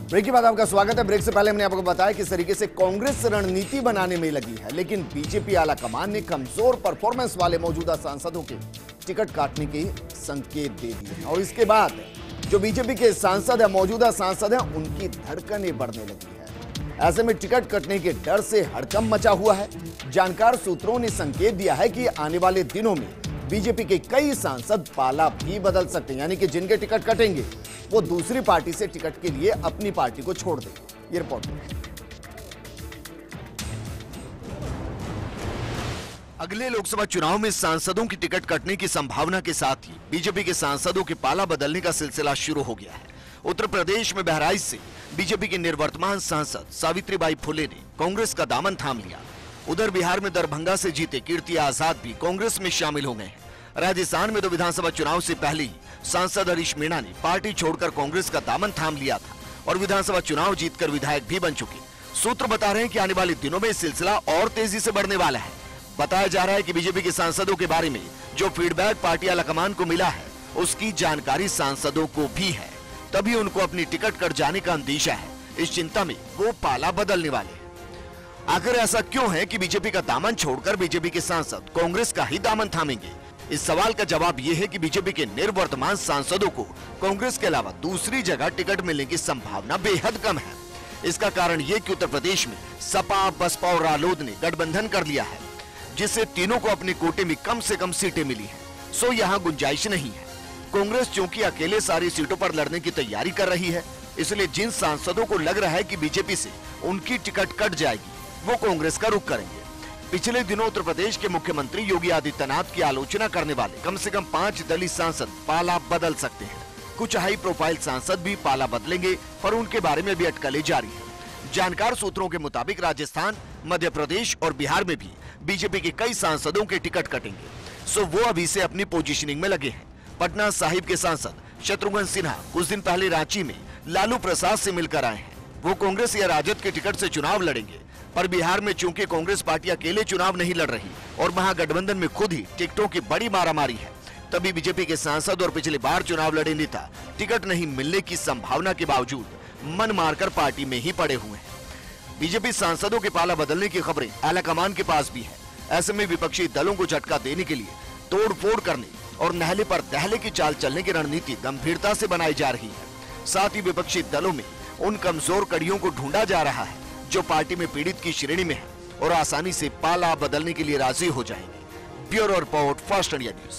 Break के बाद आपका स्वागत है। ब्रेक से पहले हमने आपको बताया किस तरीके से कांग्रेस रणनीति बनाने में लगी है, लेकिन बीजेपी आला कमान ने कमजोर परफॉर्मेंस वाले मौजूदा सांसदों के टिकट काटने के संकेत दे दिए और इसके बाद जो बीजेपी के सांसद है, मौजूदा सांसद हैं, उनकी धड़कनें बढ़ने लगी है। ऐसे में टिकट कटने के डर से हड़कंप मचा हुआ है। जानकार सूत्रों ने संकेत दिया है कि आने वाले दिनों में बीजेपी के कई सांसद पाला भी बदल सकते हैं, यानी कि जिनके टिकट कटेंगे वो दूसरी पार्टी से टिकट के लिए अपनी पार्टी को छोड़ देंगे। ये रिपोर्ट है। अगले लोकसभा चुनाव में सांसदों की टिकट कटने की संभावना के साथ ही बीजेपी के सांसदों के पाला बदलने का सिलसिला शुरू हो गया है। उत्तर प्रदेश में बहराइच से बीजेपी के निर्वर्तमान सांसद सावित्रीबाई फुले ने कांग्रेस का दामन थाम लिया। उधर बिहार में दरभंगा से जीते कीर्ति आजाद भी कांग्रेस में शामिल हो गए हैं। राजस्थान में तो विधानसभा चुनाव से पहले ही सांसद हरीश मीणा ने पार्टी छोड़कर कांग्रेस का दामन थाम लिया था और विधानसभा चुनाव जीतकर विधायक भी बन चुके। सूत्र बता रहे हैं कि आने वाले दिनों में सिलसिला और तेजी से बढ़ने वाला है। बताया जा रहा है कि बीजेपी के सांसदों के बारे में जो फीडबैक पार्टी आलाकमान को मिला है, उसकी जानकारी सांसदों को भी है, तभी उनको अपनी टिकट कट जाने का अंदेशा है। इस चिंता में वो पाला बदलने वाले हैं। आखिर ऐसा क्यों है कि बीजेपी का दामन छोड़कर बीजेपी के सांसद कांग्रेस का ही दामन थामेंगे? इस सवाल का जवाब यह है कि बीजेपी के निर्वर्तमान सांसदों को कांग्रेस के अलावा दूसरी जगह टिकट मिलने की संभावना बेहद कम है। इसका कारण यह कि उत्तर प्रदेश में सपा, बसपा और रालोद ने गठबंधन कर लिया है, जिससे तीनों को अपने कोटे में कम से कम सीटें मिली हैं। सो यहाँ गुंजाइश नहीं है। कांग्रेस चूंकि अकेले सारी सीटों पर लड़ने की तैयारी कर रही है, इसलिए जिन सांसदों को लग रहा है कि बीजेपी से उनकी टिकट कट जाएगी, वो कांग्रेस का रुख करेंगे। पिछले दिनों उत्तर प्रदेश के मुख्यमंत्री योगी आदित्यनाथ की आलोचना करने वाले कम से कम 5 दलित सांसद पाला बदल सकते हैं। कुछ हाई प्रोफाइल सांसद भी पाला बदलेंगे, पर उनके बारे में भी अटकलें जारी है। जानकार सूत्रों के मुताबिक राजस्थान, मध्य प्रदेश और बिहार में भी बीजेपी के कई सांसदों के टिकट कटेंगे। सो वो अभी से अपनी पोजीशनिंग में लगे हैं। पटना साहिब के सांसद शत्रुघ्न सिन्हा कुछ दिन पहले रांची में लालू प्रसाद से मिलकर आए हैं। वो कांग्रेस या राजद के टिकट से चुनाव लड़ेंगे, पर बिहार में चूंकि कांग्रेस पार्टी अकेले चुनाव नहीं लड़ रही और महागठबंधन में खुद ही टिकटों की बड़ी मारामारी है, तभी बीजेपी के सांसद और पिछली बार चुनाव लड़े नेता टिकट नहीं मिलने की संभावना के बावजूद मन मारकर पार्टी में ही पड़े हुए हैं। बीजेपी सांसदों के पाला बदलने की खबरें आलाकमान के पास भी है। ऐसे में विपक्षी दलों को झटका देने के लिए तोड़फोड़ करने और नहले पर दहले की चाल चलने की रणनीति गंभीरता से बनाई जा रही है। साथ ही विपक्षी दलों में उन कमजोर कड़ियों को ढूंढा जा रहा है जो पार्टी में पीड़ित की श्रेणी में है और आसानी से पाला बदलने के लिए राजी हो जाएंगे। Bureau report, fast India news.